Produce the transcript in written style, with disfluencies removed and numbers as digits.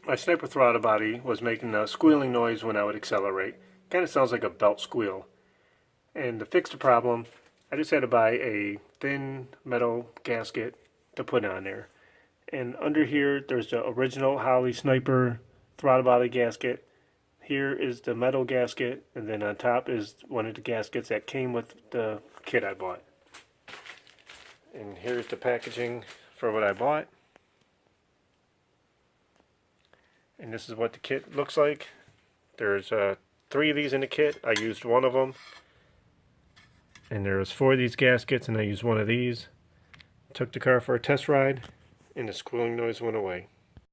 My sniper throttle body was making a squealing noise when I would accelerate. Kind of sounds like a belt squeal. And to fix the problem, I just had to buy a thin metal gasket to put on there. And under here, there's the original Holley sniper throttle body gasket. Here is the metal gasket, and then on top is one of the gaskets that came with the kit I bought. And here's the packaging for what I bought. And this is what the kit looks like. There's 3 of these in the kit. I used one of them. And there's 4 of these gaskets, and I used one of these. Took the car for a test ride, and the squealing noise went away.